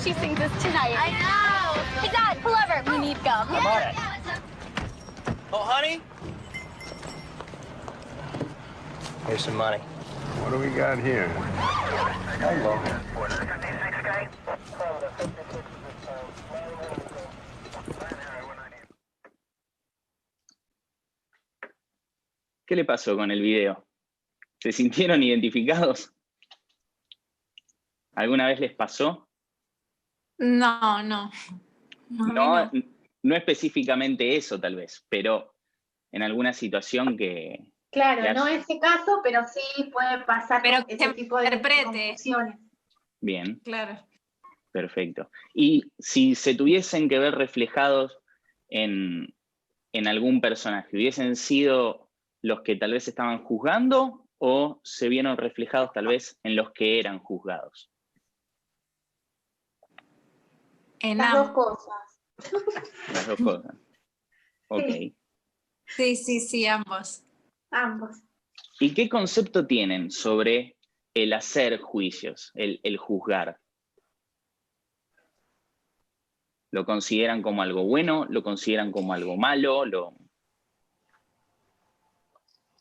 she sings us tonight. I know. Hey, Dad, pull over. We need gum. I'm on it. Oh, honey? Here's some money. What do we got here? Hello. ¿Qué le pasó con el video? ¿Se sintieron identificados? ¿Alguna vez les pasó? No. No específicamente eso tal vez, pero en alguna situación que... Claro, no ese caso, pero sí puede pasar Pero que ese se tipo de interprete. confusiones. Bien, Claro. perfecto. Y si se tuviesen que ver reflejados en algún personaje, ¿hubiesen sido los que tal vez estaban juzgando o se vieron reflejados tal vez en los que eran juzgados? En Las dos cosas. Las dos cosas. Ok. Sí, ambos. Ambos. ¿Y qué concepto tienen sobre el hacer juicios, el juzgar? ¿Lo consideran como algo bueno? ¿Lo consideran como algo malo?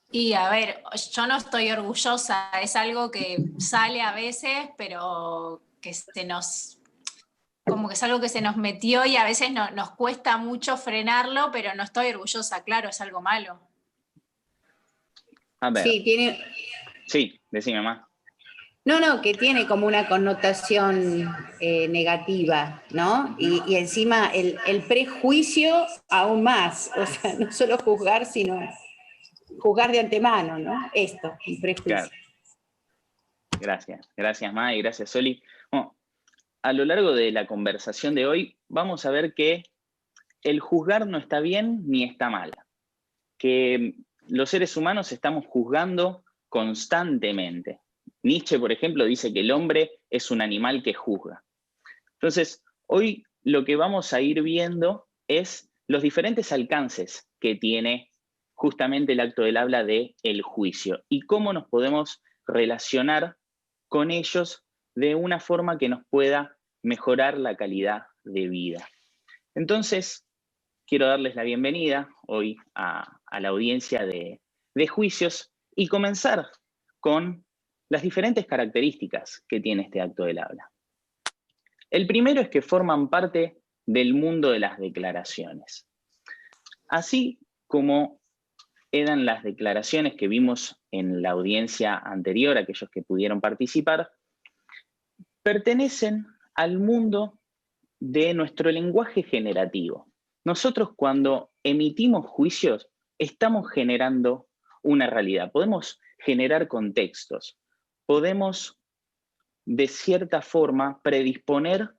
Y a ver, yo no estoy orgullosa, es algo que sale a veces, pero que como que es algo que se nos metió y a veces nos cuesta mucho frenarlo, pero no estoy orgullosa, claro, es algo malo. A ver. Sí, tiene... Sí, decime más. No, que tiene como una connotación negativa, ¿no? Y encima el prejuicio aún más, o sea, no solo juzgar, sino juzgar de antemano, ¿no? Esto, el prejuicio. Claro. Gracias Ma y gracias Soli. Bueno, a lo largo de la conversación de hoy vamos a ver que el juzgar no está bien ni está mal, que los seres humanos estamos juzgando constantemente. Nietzsche, por ejemplo, dice que el hombre es un animal que juzga. Entonces, hoy lo que vamos a ir viendo es los diferentes alcances que tiene justamente el acto del habla de el juicio y cómo nos podemos relacionar con ellos de una forma que nos pueda mejorar la calidad de vida. Entonces, quiero darles la bienvenida hoy a la audiencia de juicios y comenzar con las diferentes características que tiene este acto del habla. El primero es que forman parte del mundo de las declaraciones. Así como eran las declaraciones que vimos en la audiencia anterior, aquellos que pudieron participar, pertenecen al mundo de nuestro lenguaje generativo. Nosotros cuando emitimos juicios estamos generando una realidad, podemos generar contextos, podemos de cierta forma predisponer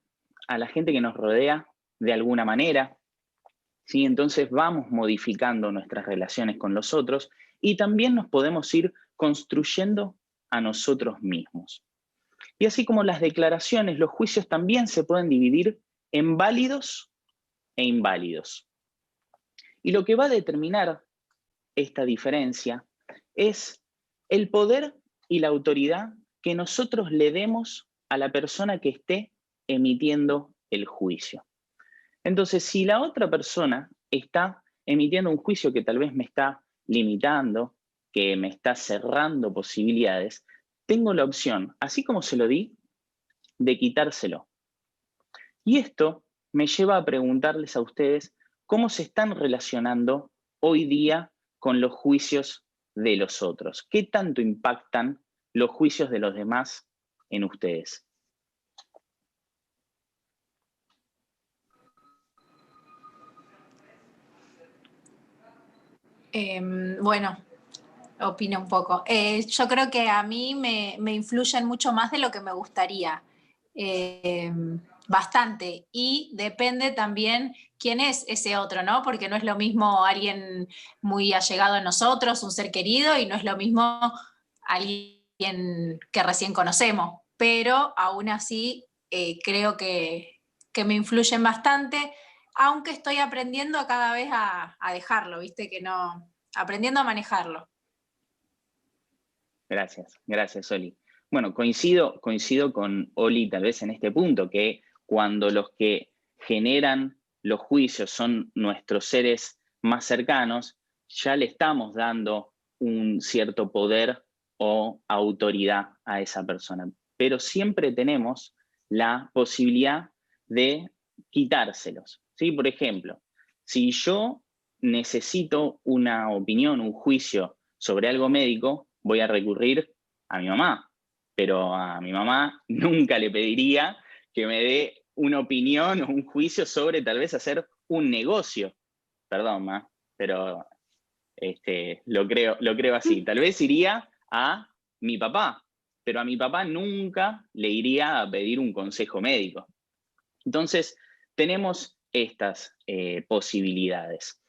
a la gente que nos rodea de alguna manera, ¿sí? Entonces vamos modificando nuestras relaciones con los otros y también nos podemos ir construyendo a nosotros mismos. Y así como las declaraciones, los juicios también se pueden dividir en válidos e inválidos. Y lo que va a determinar esta diferencia es el poder y la autoridad que nosotros le demos a la persona que esté emitiendo el juicio. Entonces, si la otra persona está emitiendo un juicio que tal vez me está limitando, que me está cerrando posibilidades, tengo la opción, así como se lo di, de quitárselo. Y esto me lleva a preguntarles a ustedes cómo se están relacionando hoy día con los juicios de los otros. ¿Qué tanto impactan los juicios de los demás en ustedes? Bueno, opino un poco. Yo creo que a mí me influyen mucho más de lo que me gustaría. Bastante. Y depende también quién es ese otro, ¿no? Porque no es lo mismo alguien muy allegado a nosotros, un ser querido, y no es lo mismo alguien que recién conocemos. Pero aún así creo que me influyen bastante, aunque estoy aprendiendo cada vez a dejarlo, ¿viste? Que no, aprendiendo a manejarlo. Gracias, Oli. Bueno, coincido con Oli tal vez en este punto, que cuando los que generan los juicios son nuestros seres más cercanos, ya le estamos dando un cierto poder o autoridad a esa persona. Pero siempre tenemos la posibilidad de quitárselos, ¿sí? Por ejemplo, si yo necesito una opinión, un juicio sobre algo médico, voy a recurrir a mi mamá, pero a mi mamá nunca le pediría que me dé una opinión o un juicio sobre tal vez hacer un negocio. Perdón, ma, pero lo creo así. Tal vez iría a mi papá, pero a mi papá nunca le iría a pedir un consejo médico. Entonces, tenemos estas posibilidades.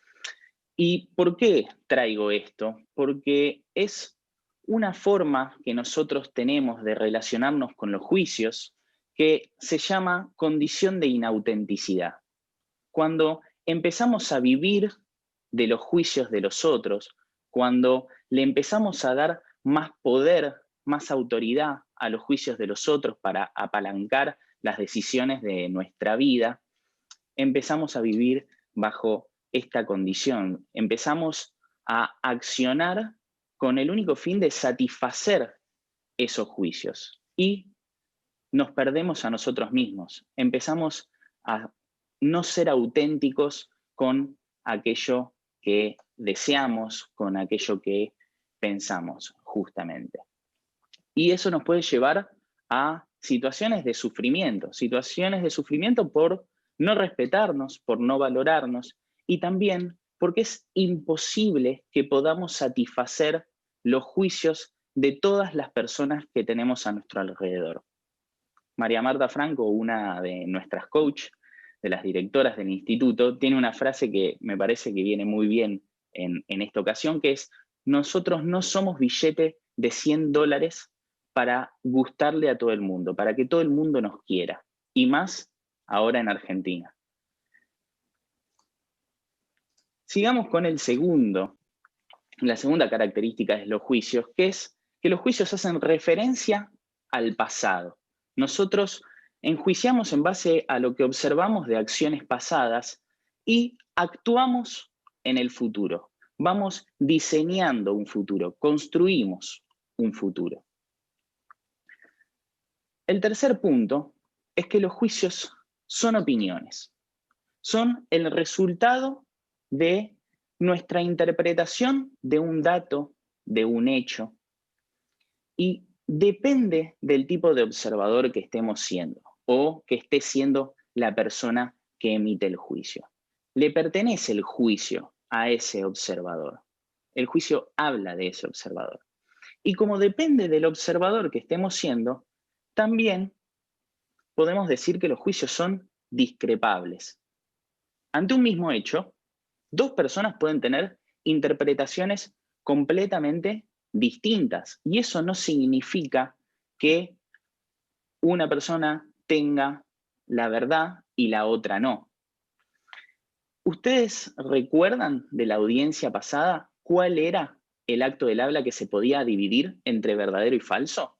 ¿Y por qué traigo esto? Porque es una forma que nosotros tenemos de relacionarnos con los juicios que se llama condición de inautenticidad. Cuando empezamos a vivir de los juicios de los otros, cuando le empezamos a dar más poder, más autoridad a los juicios de los otros para apalancar las decisiones de nuestra vida, empezamos a vivir bajo esta condición. Empezamos a accionar con el único fin de satisfacer esos juicios y nos perdemos a nosotros mismos. Empezamos a no ser auténticos con aquello que deseamos, con aquello que pensamos justamente. Y eso nos puede llevar a situaciones de sufrimiento por no respetarnos, por no valorarnos, y también porque es imposible que podamos satisfacer los juicios de todas las personas que tenemos a nuestro alrededor. María Marta Franco, una de nuestras coach, de las directoras del instituto, tiene una frase que me parece que viene muy bien en esta ocasión, que es: nosotros no somos billete de $100 para gustarle a todo el mundo, para que todo el mundo nos quiera, y más ahora en Argentina. Sigamos con la segunda característica de los juicios, que es que los juicios hacen referencia al pasado. Nosotros enjuiciamos en base a lo que observamos de acciones pasadas y actuamos en el futuro. Vamos diseñando un futuro, construimos un futuro. El tercer punto es que los juicios son opiniones. Son el resultado de nuestra interpretación de un dato, de un hecho, y depende del tipo de observador que estemos siendo o que esté siendo la persona que emite el juicio. Le pertenece el juicio a ese observador. El juicio habla de ese observador. Y como depende del observador que estemos siendo, también podemos decir que los juicios son discrepables. Ante un mismo hecho, dos personas pueden tener interpretaciones completamente distintas, y eso no significa que una persona tenga la verdad y la otra no. ¿Ustedes recuerdan de la audiencia pasada cuál era el acto del habla que se podía dividir entre verdadero y falso?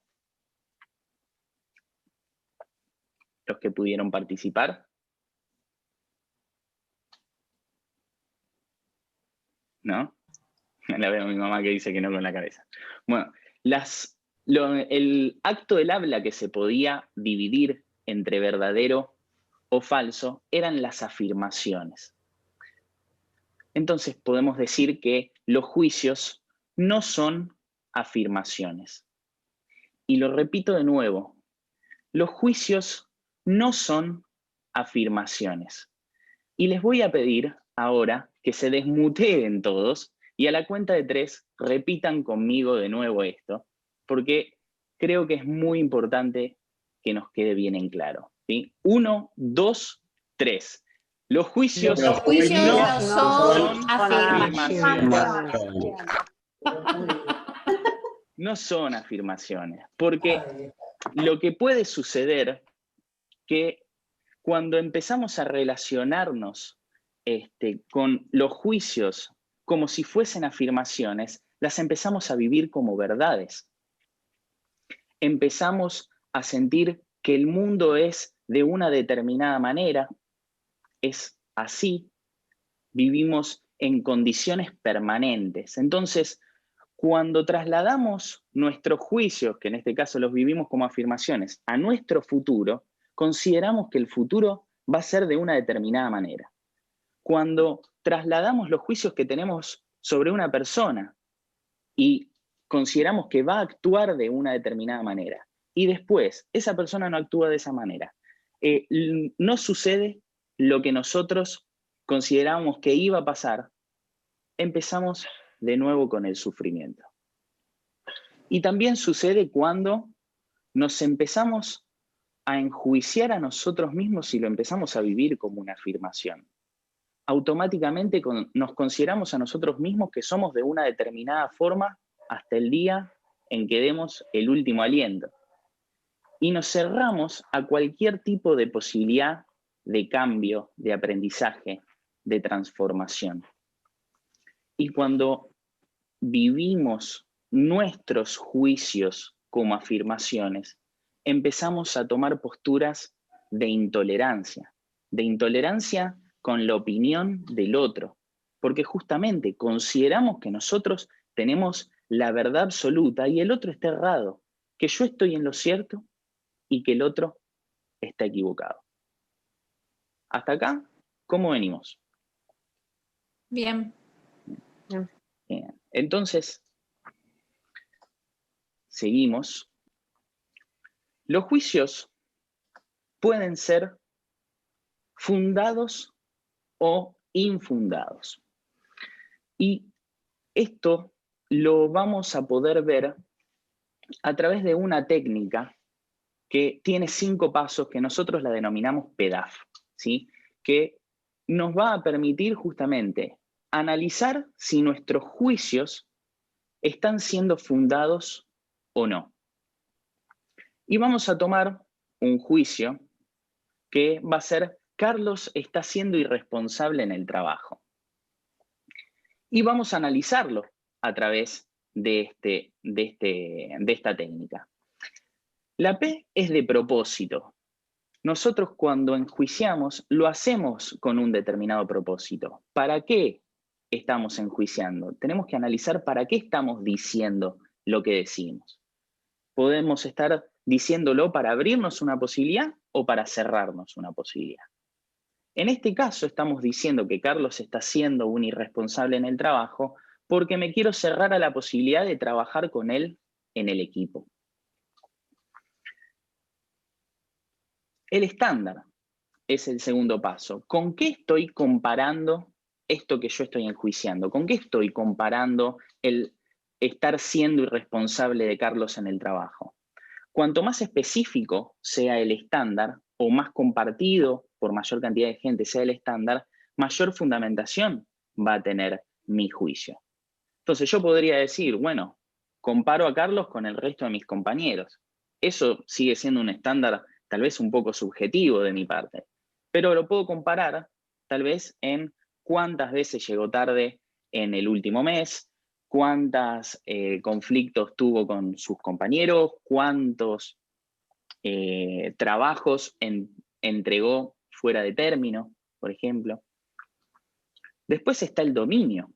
Los que pudieron participar. ¿No? La veo a mi mamá que dice que no con la cabeza. Bueno, el acto del habla que se podía dividir entre verdadero o falso eran las afirmaciones. Entonces podemos decir que los juicios no son afirmaciones. Y lo repito de nuevo, los juicios no son afirmaciones. Y les voy a pedir ahora que se desmuteen todos y a la cuenta de 3 repitan conmigo de nuevo esto, porque creo que es muy importante que nos quede bien en claro, ¿sí? 1, 2, 3. Los juicios no son afirmaciones. No son afirmaciones, porque lo que puede suceder que cuando empezamos a relacionarnos con los juicios como si fuesen afirmaciones, las empezamos a vivir como verdades. Empezamos a sentir que el mundo es de una determinada manera, es así, vivimos en condiciones permanentes. Entonces, cuando trasladamos nuestros juicios, que en este caso los vivimos como afirmaciones, a nuestro futuro, consideramos que el futuro va a ser de una determinada manera. Cuando trasladamos los juicios que tenemos sobre una persona y consideramos que va a actuar de una determinada manera, y después esa persona no actúa de esa manera, no sucede lo que nosotros considerábamos que iba a pasar, empezamos de nuevo con el sufrimiento. Y también sucede cuando nos empezamos a enjuiciar a nosotros mismos y lo empezamos a vivir como una afirmación. Automáticamente nos consideramos a nosotros mismos que somos de una determinada forma hasta el día en que demos el último aliento. Y nos cerramos a cualquier tipo de posibilidad de cambio, de aprendizaje, de transformación. Y cuando vivimos nuestros juicios como afirmaciones, empezamos a tomar posturas de intolerancia con la opinión del otro, porque justamente consideramos que nosotros tenemos la verdad absoluta y el otro está errado, que yo estoy en lo cierto y que el otro está equivocado. ¿Hasta acá? ¿Cómo venimos? Bien. Bien. Entonces, seguimos. Los juicios pueden ser fundados o infundados. Y esto lo vamos a poder ver a través de una técnica que tiene 5 pasos que nosotros la denominamos PEDAF, ¿sí? Que nos va a permitir justamente analizar si nuestros juicios están siendo fundados o no. Y vamos a tomar un juicio que va a ser: Carlos está siendo irresponsable en el trabajo. Y vamos a analizarlo a través de esta técnica. La P es de propósito. Nosotros cuando enjuiciamos lo hacemos con un determinado propósito. ¿Para qué estamos enjuiciando? Tenemos que analizar para qué estamos diciendo lo que decimos. Podemos estar diciéndolo para abrirnos una posibilidad o para cerrarnos una posibilidad. En este caso estamos diciendo que Carlos está siendo un irresponsable en el trabajo porque me quiero cerrar a la posibilidad de trabajar con él en el equipo. El estándar es el segundo paso. ¿Con qué estoy comparando esto que yo estoy enjuiciando? ¿Con qué estoy comparando el estar siendo irresponsable de Carlos en el trabajo? Cuanto más específico sea el estándar, o más compartido por mayor cantidad de gente sea el estándar, mayor fundamentación va a tener mi juicio. Entonces yo podría decir, bueno, comparo a Carlos con el resto de mis compañeros. Eso sigue siendo un estándar tal vez un poco subjetivo de mi parte, pero lo puedo comparar tal vez en cuántas veces llegó tarde en el último mes, cuántos conflictos tuvo con sus compañeros, cuántos trabajos entregó fuera de término, por ejemplo. Después está el dominio,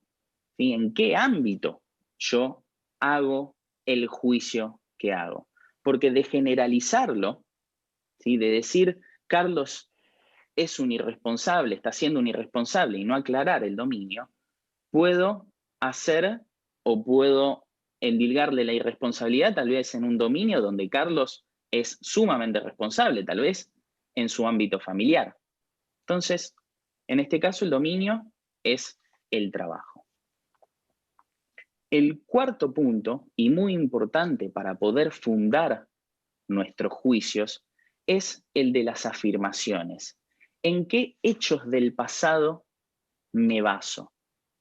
¿sí? ¿En qué ámbito yo hago el juicio que hago? Porque de generalizarlo, ¿sí? De decir, Carlos es un irresponsable, está siendo un irresponsable y no aclarar el dominio, puedo hacer o puedo endilgarle la irresponsabilidad tal vez en un dominio donde Carlos es sumamente responsable, tal vez en su ámbito familiar. Entonces, en este caso el dominio es el trabajo. El cuarto punto, y muy importante para poder fundar nuestros juicios, es el de las afirmaciones. ¿En qué hechos del pasado me baso?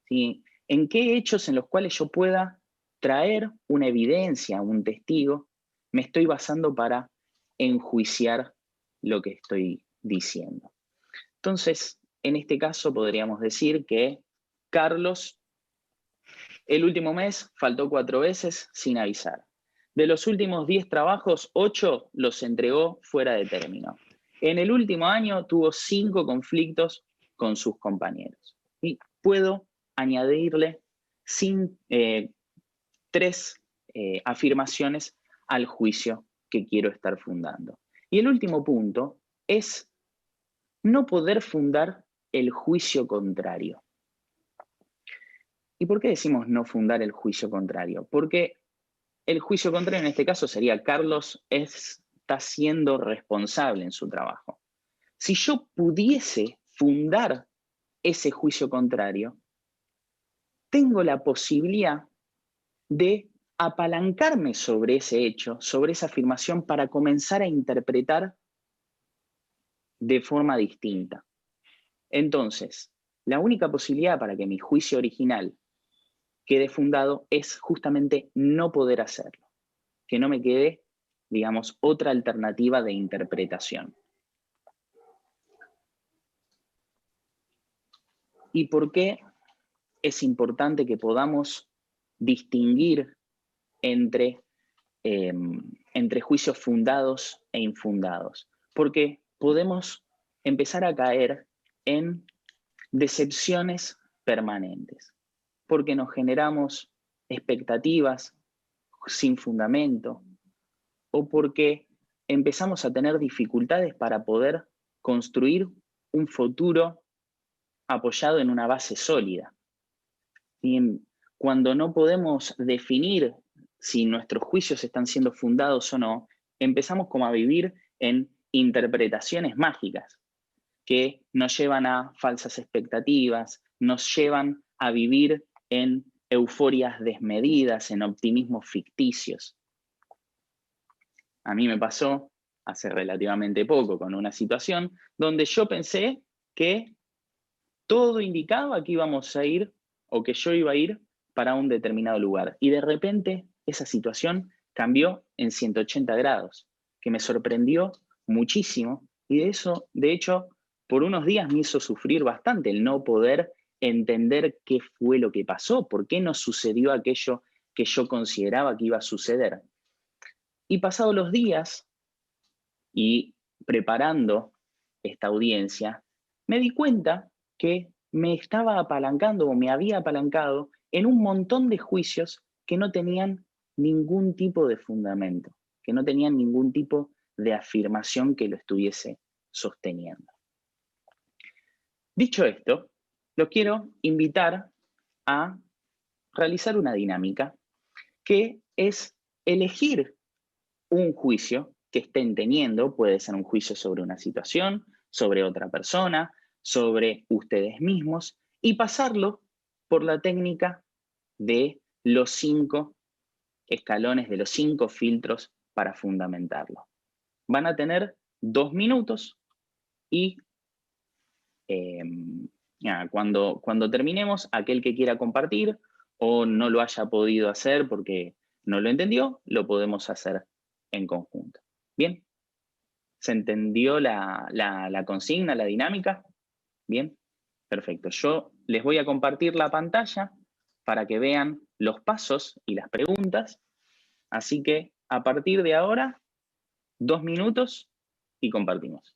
¿Sí? ¿En qué hechos en los cuales yo pueda traer una evidencia, un testigo, me estoy basando para enjuiciar lo que estoy diciendo? Entonces, en este caso podríamos decir que Carlos, el último mes, faltó 4 veces sin avisar. De los últimos 10 trabajos, 8 los entregó fuera de término. En el último año tuvo 5 conflictos con sus compañeros. Y puedo añadirle 3 afirmaciones al juicio que quiero estar fundando. Y el último punto es no poder fundar el juicio contrario. ¿Y por qué decimos no fundar el juicio contrario? Porque el juicio contrario en este caso sería Carlos está siendo responsable en su trabajo. Si yo pudiese fundar ese juicio contrario, tengo la posibilidad de apalancarme sobre ese hecho, sobre esa afirmación, para comenzar a interpretar de forma distinta. Entonces, la única posibilidad para que mi juicio original quede fundado es justamente no poder hacerlo, que no me quede, digamos, otra alternativa de interpretación. ¿Y por qué es importante que podamos distinguir entre juicios fundados e infundados? Porque podemos empezar a caer en decepciones permanentes, porque nos generamos expectativas sin fundamento, o porque empezamos a tener dificultades para poder construir un futuro apoyado en una base sólida. Y cuando no podemos definir si nuestros juicios están siendo fundados o no, empezamos como a vivir en interpretaciones mágicas que nos llevan a falsas expectativas, nos llevan a vivir en euforias desmedidas, en optimismos ficticios. A mí me pasó hace relativamente poco con una situación donde yo pensé que todo indicaba que íbamos a ir, o que yo iba a ir para un determinado lugar. Y de repente esa situación cambió en 180 grados, que me sorprendió muchísimo. Y de hecho, por unos días me hizo sufrir bastante el no poder entender qué fue lo que pasó, por qué no sucedió aquello que yo consideraba que iba a suceder. Y pasados los días, y preparando esta audiencia, me di cuenta que me estaba apalancando o me había apalancado en un montón de juicios que no tenían ningún tipo de fundamento, que no tenían ningún tipo de afirmación que lo estuviese sosteniendo. Dicho esto, los quiero invitar a realizar una dinámica que es elegir un juicio que estén teniendo. Puede ser un juicio sobre una situación, sobre otra persona, sobre ustedes mismos, y pasarlo por la técnica de los 5 escalones, de los 5 filtros para fundamentarlo. Van a tener 2 minutos y cuando terminemos, aquel que quiera compartir o no lo haya podido hacer porque no lo entendió, lo podemos hacer en conjunto. ¿Bien? ¿Se entendió la consigna, la dinámica? ¿Bien? Perfecto. Yo les voy a compartir la pantalla para que vean los pasos y las preguntas. Así que a partir de ahora, 2 minutos y compartimos.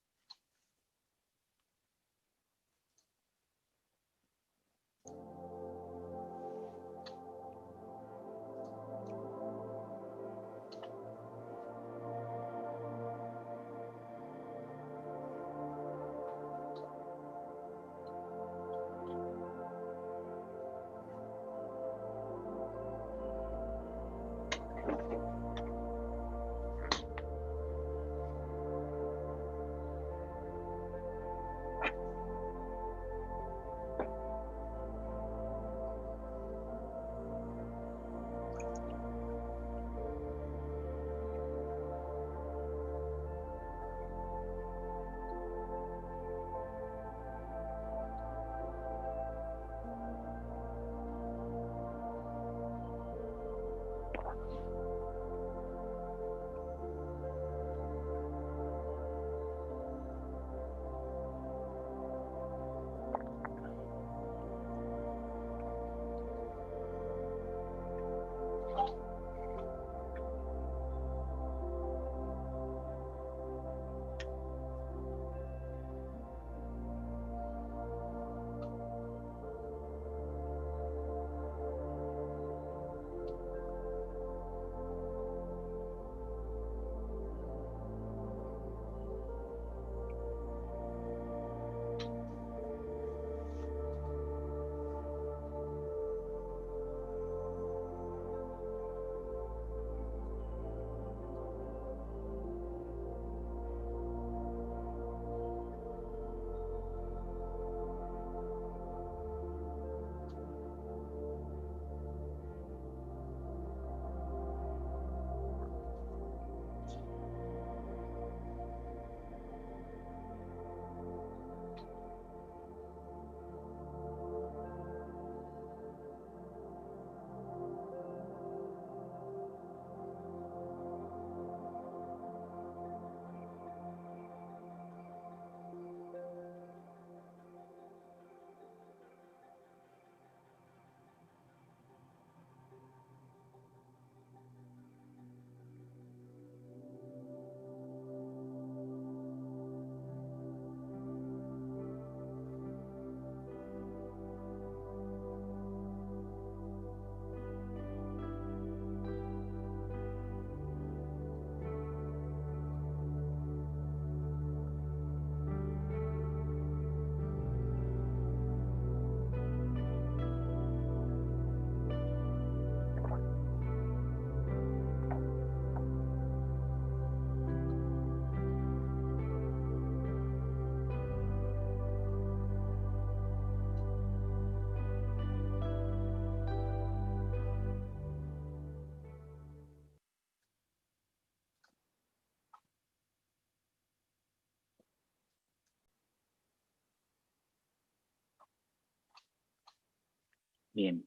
Bien.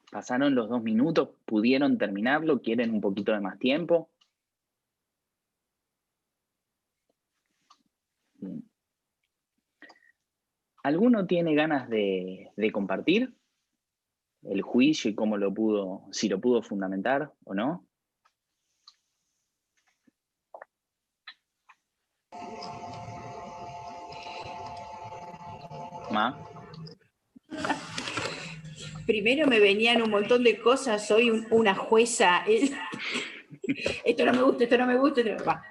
Pasaron los 2 minutos, ¿pudieron terminarlo? ¿Quieren un poquito de más tiempo? Bien. ¿Alguno tiene ganas de compartir el juicio y cómo lo pudo, si lo pudo fundamentar o no? ¿Ma? Primero me venían un montón de cosas, soy una jueza. Esto no me gusta, esto no me gusta. Va.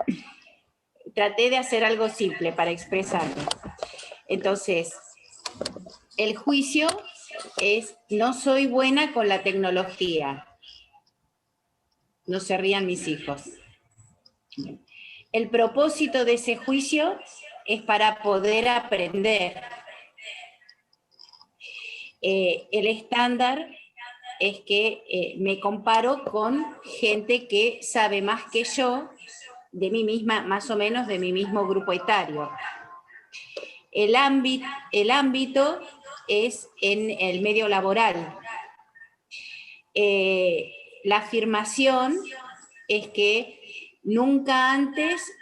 Traté de hacer algo simple para expresarme. Entonces, el juicio es, no soy buena con la tecnología. No se rían mis hijos. El propósito de ese juicio es para poder aprender. El estándar es que me comparo con gente que sabe más que yo, de mí misma, más o menos de mi mismo grupo etario. El ámbito es en el medio laboral. La afirmación es que nunca antes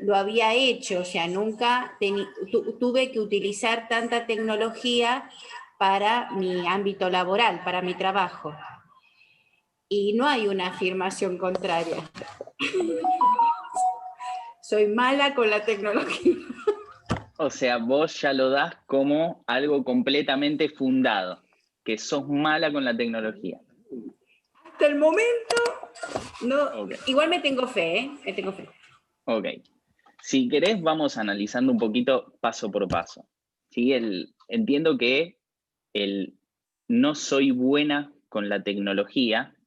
lo había hecho, o sea, nunca tuve que utilizar tanta tecnología para mi ámbito laboral, para mi trabajo. Y no hay una afirmación contraria. Soy mala con la tecnología. O sea, vos ya lo das como algo completamente fundado, que sos mala con la tecnología. Hasta el momento, no. Okay. Igual me tengo fe, ¿eh? Me tengo fe. Ok. Si querés, vamos analizando un poquito paso por paso. ¿Sí? Entiendo que el no soy buena con la tecnología,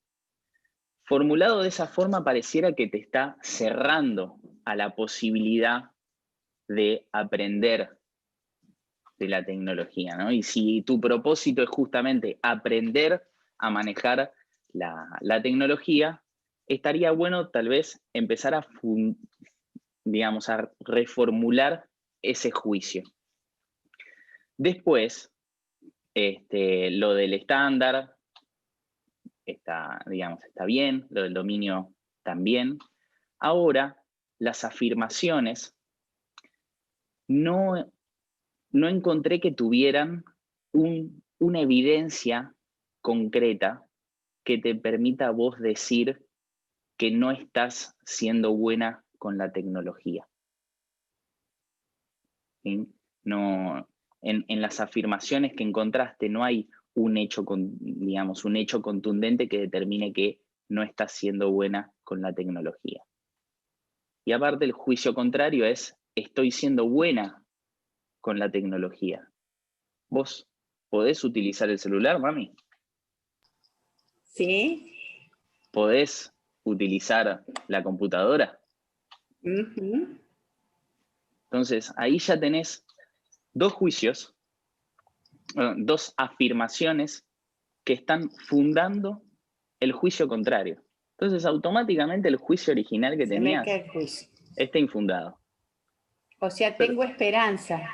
formulado de esa forma, pareciera que te está cerrando a la posibilidad de aprender de la tecnología, ¿no? Y si tu propósito es justamente aprender a manejar la tecnología, estaría bueno tal vez empezar a reformular ese juicio. Después, lo del estándar está bien, lo del dominio también. Ahora, las afirmaciones no encontré que tuvieran una evidencia concreta que te permita a vos decir que no estás siendo buena con la tecnología. ¿Sí? No, en las afirmaciones que encontraste no hay un hecho contundente que determine que no estás siendo buena con la tecnología. Y aparte el juicio contrario es, estoy siendo buena con la tecnología. ¿Vos podés utilizar el celular, mami? Sí. ¿Podés utilizar la computadora? Uh-huh. Entonces, ahí ya tenés 2 juicios, 2 afirmaciones que están fundando el juicio contrario. Entonces, automáticamente el juicio original que tenías está infundado. O sea, tengo esperanza.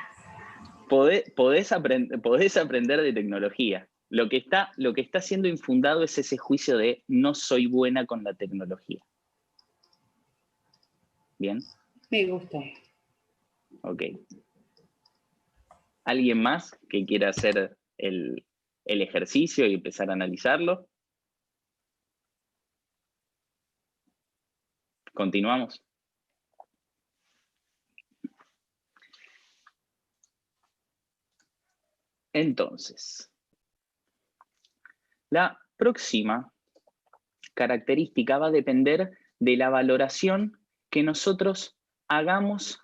Podés aprender de tecnología. Lo que está siendo infundado es ese juicio de no soy buena con la tecnología. ¿Bien? Me gusta. Ok. ¿Alguien más que quiera hacer el ejercicio y empezar a analizarlo? ¿Continuamos? Entonces, la próxima característica va a depender de la valoración que nosotros hagamos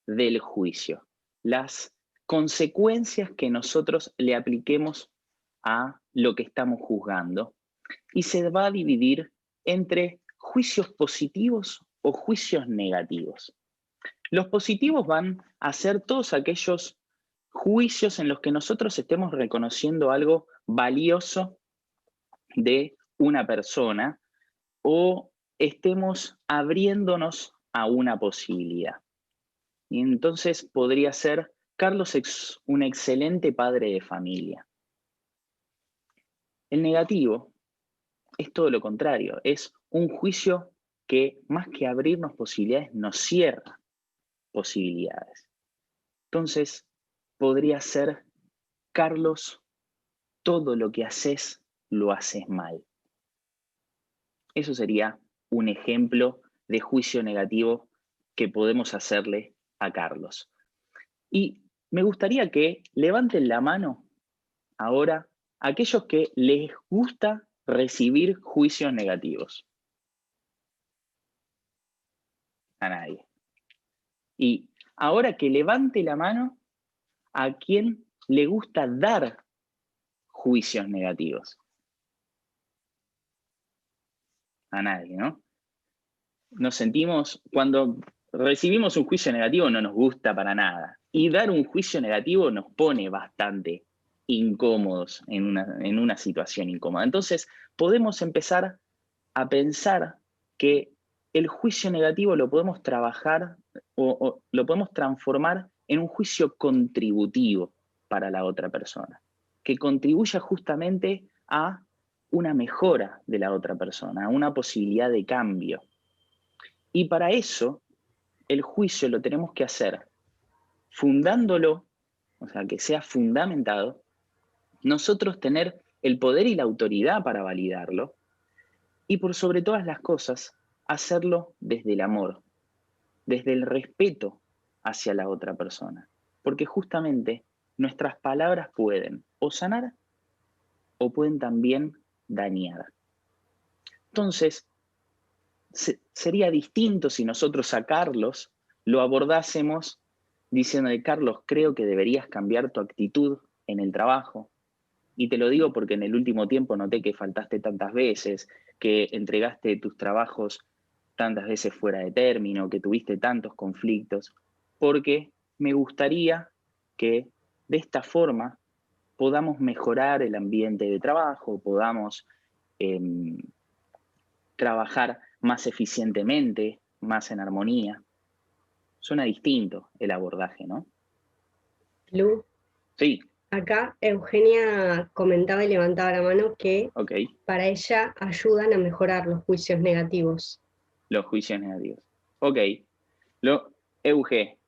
del juicio, las consecuencias que nosotros le apliquemos a lo que estamos juzgando, y se va a dividir entre juicios positivos o juicios negativos. Los positivos van a ser todos aquellos juicios en los que nosotros estemos reconociendo algo valioso de una persona o estemos abriéndonos a una posibilidad. Y entonces podría ser, Carlos es un excelente padre de familia. El negativo es todo lo contrario, es un juicio que más que abrirnos posibilidades, nos cierra posibilidades. Entonces, podría ser: Carlos, todo lo que haces, lo haces mal. Eso sería un ejemplo de juicio negativo que podemos hacerle a Carlos. Y me gustaría que levanten la mano ahora aquellos que les gusta recibir juicios negativos. A nadie. Y ahora que levante la mano a quien le gusta dar juicios negativos. A nadie, ¿no? Nos sentimos, cuando recibimos un juicio negativo no nos gusta para nada. Y dar un juicio negativo nos pone bastante incómodos en una situación incómoda. Entonces, podemos empezar a pensar que el juicio negativo lo podemos trabajar o lo podemos transformar en un juicio contributivo para la otra persona, que contribuya justamente a una mejora de la otra persona, a una posibilidad de cambio. Y para eso, el juicio lo tenemos que hacer fundándolo, o sea, que sea fundamentado, nosotros tener el poder y la autoridad para validarlo, y por sobre todas las cosas, hacerlo desde el amor, desde el respeto hacia la otra persona. Porque justamente nuestras palabras pueden o sanar o pueden también dañar. Entonces, sería distinto si nosotros a Carlos lo abordásemos diciéndole: Carlos, creo que deberías cambiar tu actitud en el trabajo. Y te lo digo porque en el último tiempo noté que faltaste tantas veces, que entregaste tus trabajos tantas veces fuera de término, que tuviste tantos conflictos, porque me gustaría que de esta forma podamos mejorar el ambiente de trabajo, podamos trabajar más eficientemente, más en armonía. Suena distinto el abordaje, ¿no? Lu, Sí. acá Eugenia comentaba y levantaba la mano que Okay. para ella ayudan a mejorar los juicios negativos. Los juicios negativos. Ok. Euge,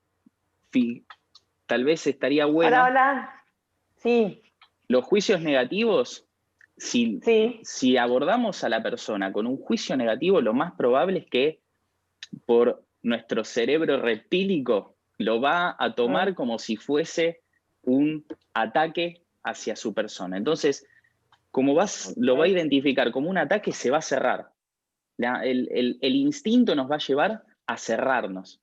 tal vez estaría bueno. Hola, hola. Sí. Los juicios negativos, Sí. si abordamos a la persona con un juicio negativo, lo más probable es que por nuestro cerebro reptílico lo va a tomar como si fuese un ataque hacia su persona. Entonces, como lo va a identificar como un ataque, se va a cerrar. El instinto nos va a llevar a cerrarnos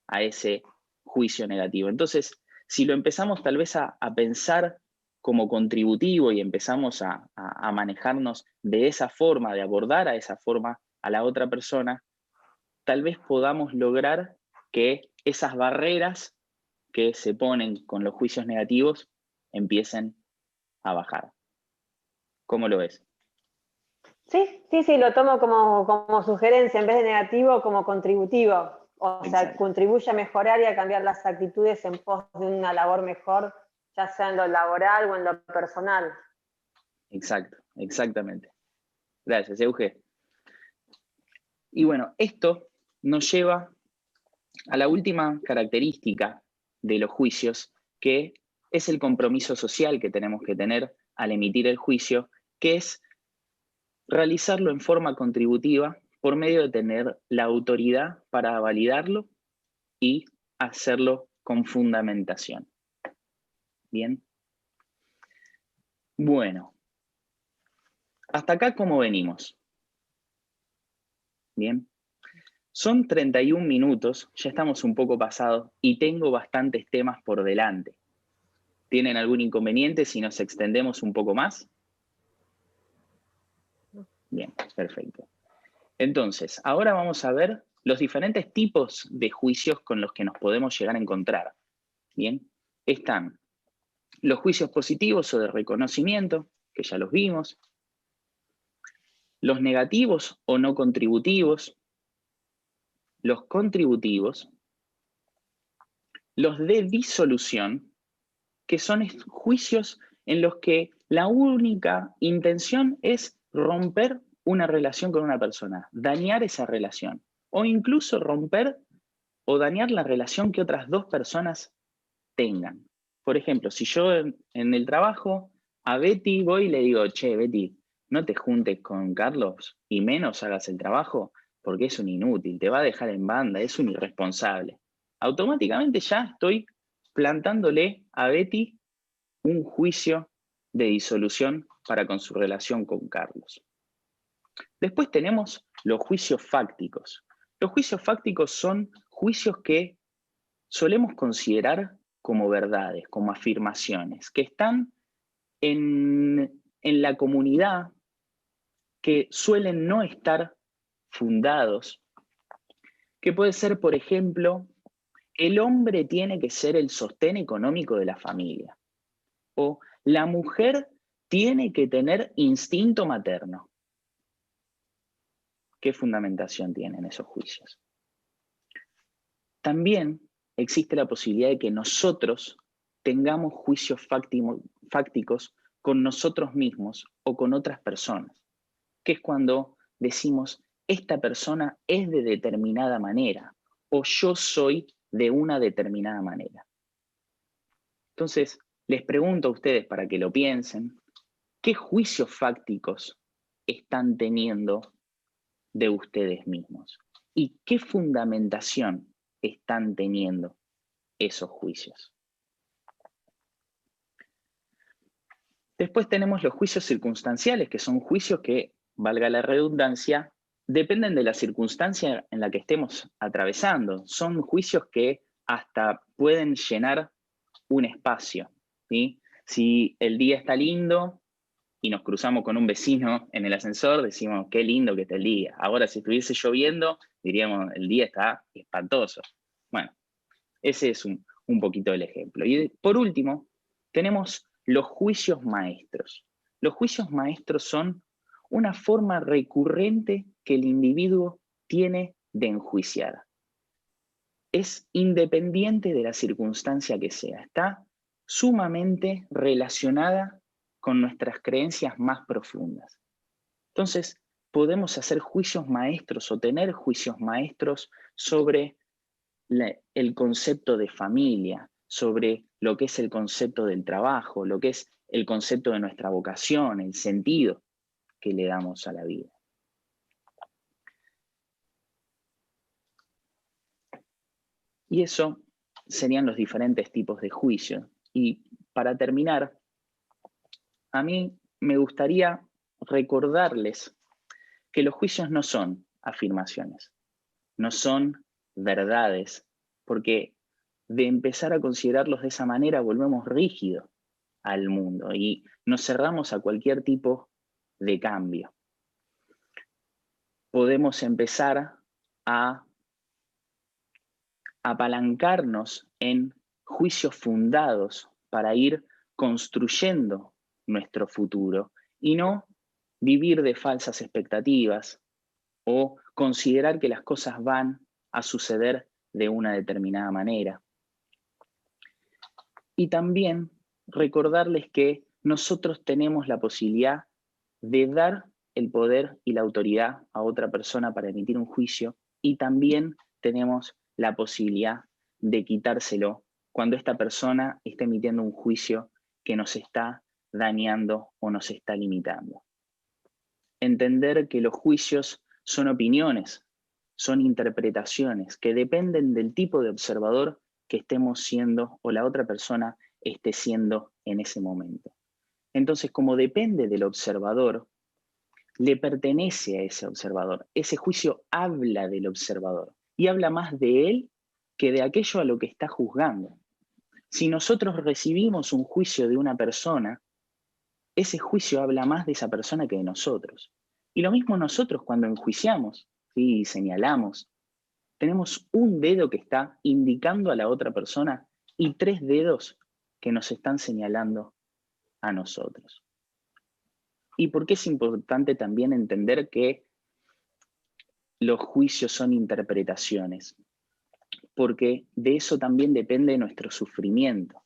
a ese juicio negativo. Entonces, si lo empezamos tal vez a pensar como contributivo y empezamos a manejarnos de esa forma, de abordar a esa forma a la otra persona, tal vez podamos lograr que esas barreras que se ponen con los juicios negativos empiecen a bajar. ¿Cómo lo ves? Sí, lo tomo como sugerencia, en vez de negativo, como contributivo. O sea, Exacto. contribuye a mejorar y a cambiar las actitudes en pos de una labor mejor, ya sea en lo laboral o en lo personal. Exacto, exactamente. Gracias, Euge. Y bueno, esto nos lleva a la última característica de los juicios, que es el compromiso social que tenemos que tener al emitir el juicio, que es realizarlo en forma contributiva por medio de tener la autoridad para validarlo y hacerlo con fundamentación. ¿Bien? Bueno, hasta acá ¿cómo venimos? Bien. Son 31 minutos, ya estamos un poco pasados y tengo bastantes temas por delante. ¿Tienen algún inconveniente si nos extendemos un poco más? Bien, perfecto. Entonces, ahora vamos a ver los diferentes tipos de juicios con los que nos podemos llegar a encontrar. Bien, están los juicios positivos o de reconocimiento, que ya los vimos, los negativos o no contributivos, los contributivos, los de disolución, que son juicios en los que La única intención es romper una relación con una persona, dañar esa relación, o incluso romper o dañar la relación que otras dos personas tengan. Por ejemplo, si yo en el trabajo a Betty voy y le digo, che, Betty, no te juntes con Carlos y menos hagas el trabajo porque es un inútil, te va a dejar en banda, es un irresponsable. Automáticamente ya estoy plantándole a Betty un juicio de disolución para con su relación con Carlos. Después tenemos los juicios fácticos. Los juicios fácticos son juicios que solemos considerar como verdades, como afirmaciones, que están en la comunidad, que suelen no estar fundados, que puede ser, por ejemplo, el hombre tiene que ser el sostén económico de la familia, o la mujer tiene que tener instinto materno. ¿Qué fundamentación tienen esos juicios? También existe la posibilidad de que nosotros tengamos juicios fácticos con nosotros mismos o con otras personas, que es cuando decimos, esta persona es de determinada manera, o yo soy de una determinada manera. Entonces, les pregunto a ustedes para que lo piensen, ¿qué juicios fácticos están teniendo de ustedes mismos? ¿Y qué fundamentación están teniendo esos juicios? Después tenemos los juicios circunstanciales, que son juicios que, valga la redundancia, dependen de la circunstancia en la que estemos atravesando. Son juicios que hasta pueden llenar un espacio, ¿sí? Si el día está lindo y nos cruzamos con un vecino en el ascensor, decimos, qué lindo que está el día. Ahora, si estuviese lloviendo, diríamos, el día está espantoso. Bueno, ese es un poquito el ejemplo. Y por último, tenemos los juicios maestros. Los juicios maestros son una forma recurrente que el individuo tiene de enjuiciar. Es independiente de la circunstancia que sea, está sumamente relacionada con nuestras creencias más profundas. Entonces, podemos hacer juicios maestros o tener juicios maestros sobre el concepto de familia, sobre lo que es el concepto del trabajo, lo que es el concepto de nuestra vocación, el sentido que le damos a la vida. Y eso serían los diferentes tipos de juicios. Y para terminar, a mí me gustaría recordarles que los juicios no son afirmaciones, no son verdades, porque de empezar a considerarlos de esa manera volvemos rígidos al mundo y nos cerramos a cualquier tipo de cambio. Podemos empezar a apalancarnos en juicios fundados para ir construyendo nuestro futuro y no vivir de falsas expectativas o considerar que las cosas van a suceder de una determinada manera. Y también recordarles que nosotros tenemos la posibilidad de dar el poder y la autoridad a otra persona para emitir un juicio y también tenemos la posibilidad de quitárselo cuando esta persona está emitiendo un juicio que nos está dañando o nos está limitando. Entender que los juicios son opiniones, son interpretaciones que dependen del tipo de observador que estemos siendo o la otra persona esté siendo en ese momento. Entonces, como depende del observador, le pertenece a ese observador. Ese juicio habla del observador y habla más de él que de aquello a lo que está juzgando. Si nosotros recibimos un juicio de una persona, ese juicio habla más de esa persona que de nosotros. Y lo mismo nosotros cuando enjuiciamos, ¿sí? Y señalamos, tenemos un dedo que está indicando a la otra persona y 3 dedos que nos están señalando a nosotros. ¿Y por qué es importante también entender que los juicios son interpretaciones? Porque de eso también depende nuestro sufrimiento.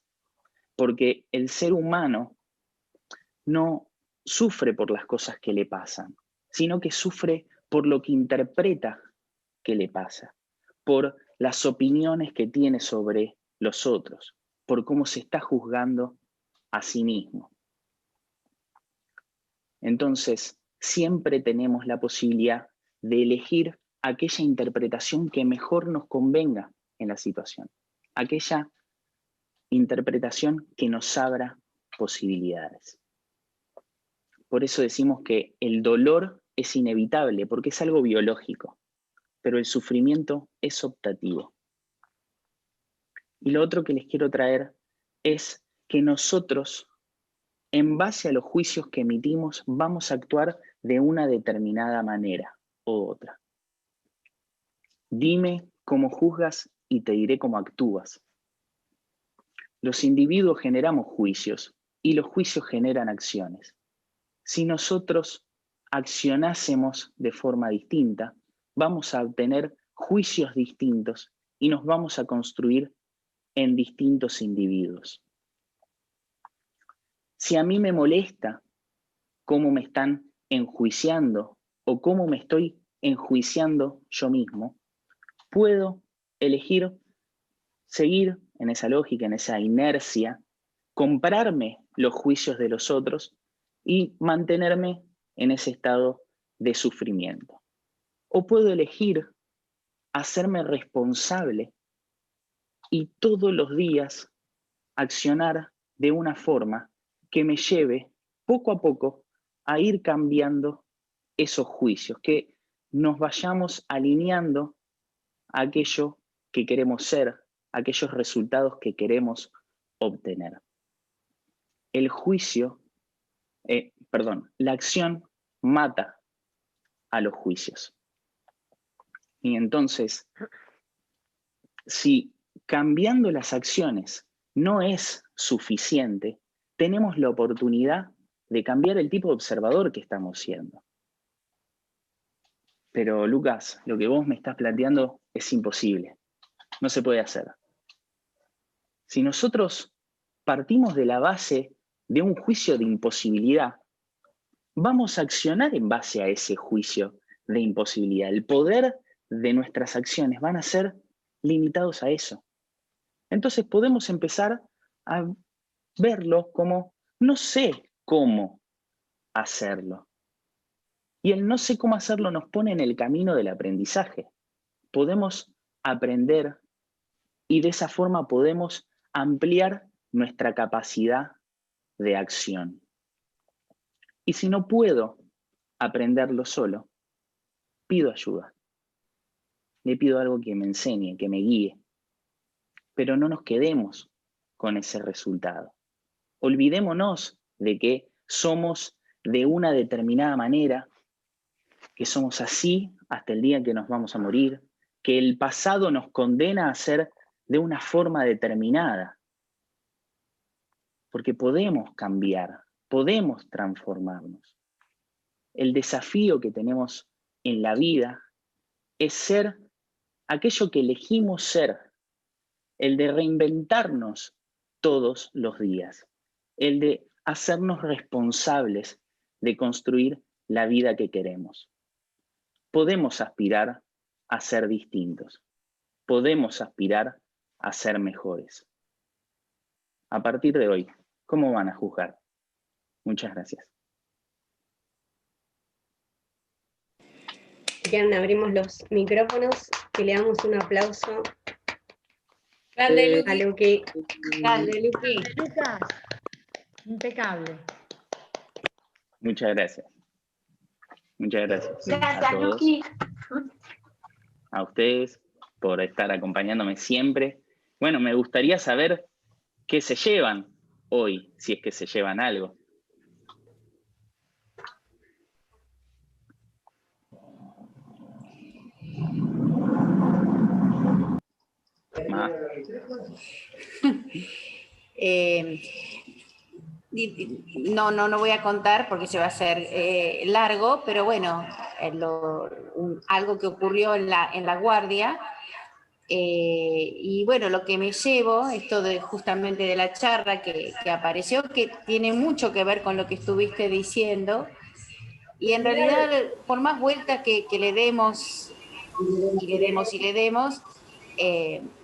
Porque el ser humano no sufre por las cosas que le pasan, sino que sufre por lo que interpreta que le pasa, por las opiniones que tiene sobre los otros, por cómo se está juzgando a sí mismo. Entonces, siempre tenemos la posibilidad de elegir aquella interpretación que mejor nos convenga en la situación, aquella interpretación que nos abra posibilidades. Por eso decimos que el dolor es inevitable, porque es algo biológico, pero el sufrimiento es optativo. Y lo otro que les quiero traer es que nosotros, en base a los juicios que emitimos, vamos a actuar de una determinada manera u otra. Dime cómo juzgas y te diré cómo actúas. Los individuos generamos juicios y los juicios generan acciones. Si nosotros accionásemos de forma distinta, vamos a obtener juicios distintos y nos vamos a construir en distintos individuos. Si a mí me molesta cómo me están enjuiciando o cómo me estoy enjuiciando yo mismo, puedo elegir seguir en esa lógica, en esa inercia, comprarme los juicios de los otros y mantenerme en ese estado de sufrimiento. O puedo elegir hacerme responsable y todos los días accionar de una forma que me lleve poco a poco a ir cambiando esos juicios, que nos vayamos alineando a aquello que queremos ser, a aquellos resultados que queremos obtener. La acción mata a los juicios. Y entonces, si cambiando las acciones no es suficiente, tenemos la oportunidad de cambiar el tipo de observador que estamos siendo. Pero Lucas, lo que vos me estás planteando es imposible. No se puede hacer. Si nosotros partimos de la base de un juicio de imposibilidad, vamos a accionar en base a ese juicio de imposibilidad. El poder de nuestras acciones van a ser limitados a eso. Entonces podemos empezar a verlo como no sé cómo hacerlo. Y el no sé cómo hacerlo nos pone en el camino del aprendizaje. Podemos aprender y de esa forma podemos ampliar nuestra capacidad de acción. Y si no puedo aprenderlo solo, pido ayuda. Le pido algo que me enseñe, que me guíe. Pero no nos quedemos con ese resultado. Olvidémonos de que somos de una determinada manera, que somos así hasta el día en que nos vamos a morir, que el pasado nos condena a ser de una forma determinada. Porque podemos cambiar, podemos transformarnos. El desafío que tenemos en la vida es ser aquello que elegimos ser, el de reinventarnos todos los días, el de hacernos responsables de construir la vida que queremos. Podemos aspirar a ser distintos, podemos aspirar a ser mejores. A partir de hoy, ¿cómo van a juzgar? Muchas gracias. Si quieren, abrimos los micrófonos y le damos un aplauso Grande, a Luqui. Grande, Luqui. Lucas, impecable. Muchas gracias. Muchas gracias. Gracias, a todos, Luqui. a ustedes por estar acompañándome siempre. Bueno, me gustaría saber qué se llevan hoy, si es que se llevan algo. Ma. No voy a contar porque se va a hacer largo, pero bueno, algo que ocurrió en la guardia, Y bueno, lo que me llevo, esto de justamente de la charla que apareció, que tiene mucho que ver con lo que estuviste diciendo, y en realidad, por más vueltas que le demos, y le demos, y le demos,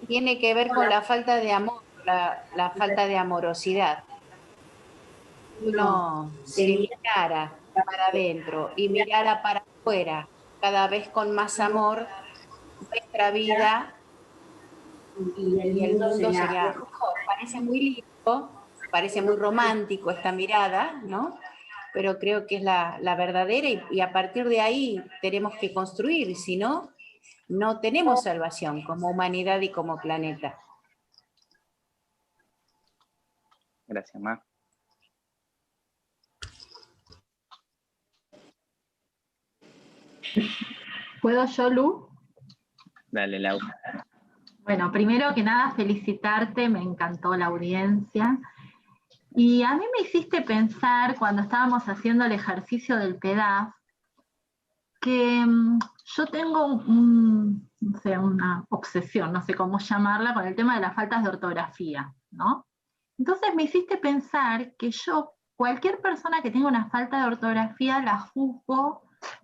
tiene que ver con la falta de amor, la falta de amorosidad. Uno se mirara para adentro y mirara para afuera, cada vez con más amor, nuestra vida y el mundo sería mejor. Parece muy lindo, parece muy romántico esta mirada, ¿no? Pero creo que es la verdadera y a partir de ahí tenemos que construir, si no, no tenemos salvación como humanidad y como planeta. Gracias, Mar. ¿Puedo yo, Lu? Dale, Lau. Bueno, primero que nada, felicitarte, me encantó la audiencia. Y a mí me hiciste pensar, cuando estábamos haciendo el ejercicio del PEDAF, que yo tengo no sé, una obsesión, no sé cómo llamarla, con el tema de las faltas de ortografía, ¿no? Entonces me hiciste pensar que yo, cualquier persona que tenga una falta de ortografía, la juzgo.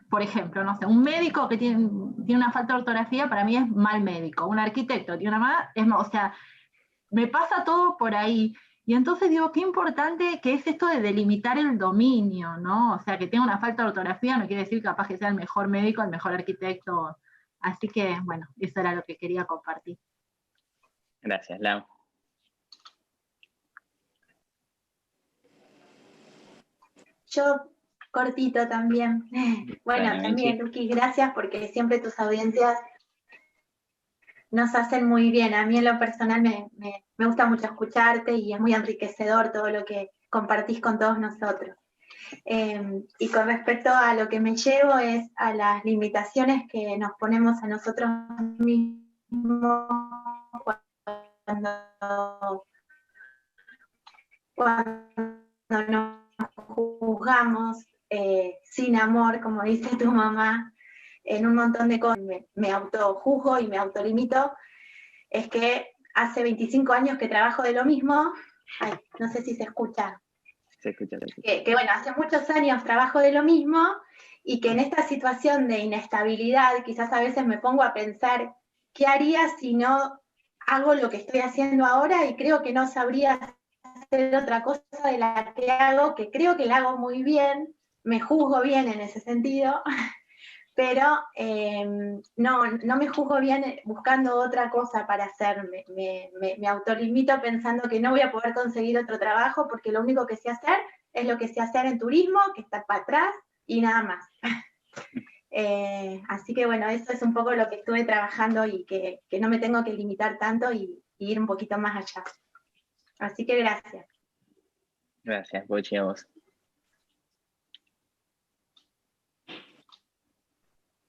Por ejemplo, no sé, un médico que tiene una falta de ortografía, para mí es mal médico. Un arquitecto tiene una mala, o sea, me pasa todo por ahí. Y entonces digo, qué importante que es esto de delimitar el dominio, ¿no? O sea, que tenga una falta de ortografía no quiere decir capaz que sea el mejor médico, el mejor arquitecto. Así que, bueno, eso era lo que quería compartir. Gracias, Lau. Yo cortito también. Bueno, Dale, también, Michi. Luqui, gracias porque siempre tus audiencias nos hacen muy bien. A mí en lo personal me gusta mucho escucharte y es muy enriquecedor todo lo que compartís con todos nosotros. Y con respecto a lo que me llevo es a las limitaciones que nos ponemos a nosotros mismos cuando nos juzgamos sin amor, como dice tu mamá, en un montón de cosas. Me autojuzgo y me autolimito. Es que hace 25 años que trabajo de lo mismo. Ay, no sé si se escucha. Se escucha, se escucha. Que bueno, hace muchos años trabajo de lo mismo y que en esta situación de inestabilidad quizás a veces me pongo a pensar qué haría si no hago lo que estoy haciendo ahora, y creo que no sabría hacer otra cosa de la que hago, que creo que la hago muy bien, me juzgo bien en ese sentido, pero no me juzgo bien buscando otra cosa para hacer. Me autolimito pensando que no voy a poder conseguir otro trabajo porque lo único que sé hacer es lo que sé hacer en turismo, que está para atrás, y nada más. Así que bueno, eso es un poco lo que estuve trabajando y que no me tengo que limitar tanto y ir un poquito más allá. Así que gracias. Gracias, Bochi, a vos.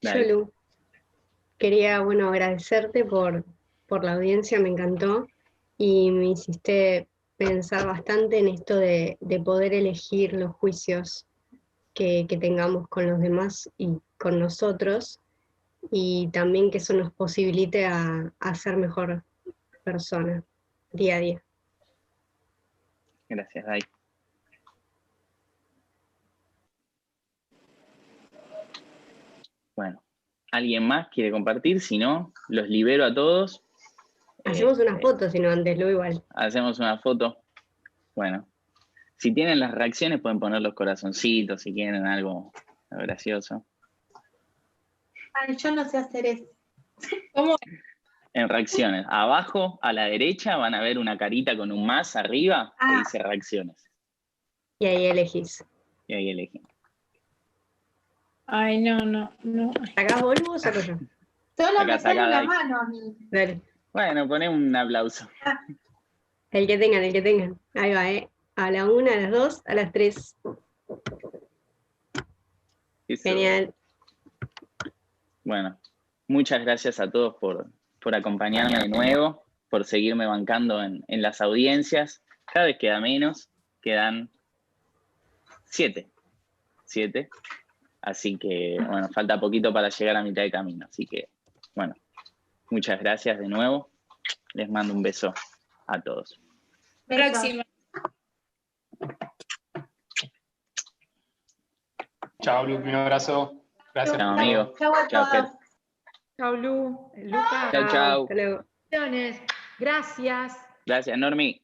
Yo, Lu, quería, bueno, agradecerte por la audiencia, me encantó, y me hiciste pensar bastante en esto de poder elegir los juicios que tengamos con los demás y con nosotros, y también que eso nos posibilite a ser mejor persona día a día. Gracias, Dai. Bueno, ¿alguien más quiere compartir? Si no, los libero a todos. Hacemos una foto, si no, antes, Lu, igual. Hacemos una foto. Bueno, si tienen las reacciones pueden poner los corazoncitos, si quieren algo gracioso. Ay, yo no sé hacer eso. ¿Cómo? En reacciones, abajo a la derecha van a ver una carita con un más arriba que dice reacciones. Y ahí elegís. Y ahí eligen. Ay, no. ¿Sacás vos, Lu, o saco yo? Solo Acá, me sale acá, una Dai. mano a mí. Dale. Bueno, poné un aplauso. El que tengan, el que tengan. Ahí va, A la 1, a las 2, a las 3. Eso. Genial. Bueno, muchas gracias a todos por acompañarme de nuevo, por seguirme bancando en las audiencias. Cada vez queda menos, quedan 7. Así que, bueno, falta poquito para llegar a mitad de camino. Así que, bueno, Muchas gracias de nuevo. Les mando un beso a todos. Próxima. Chao, Lu, un abrazo. Gracias. Chao, amigo. Chau a Chao, Fer. todos. Chau, Lu. Luca. Chao, chao. Hasta luego. Gracias. Gracias, Normi.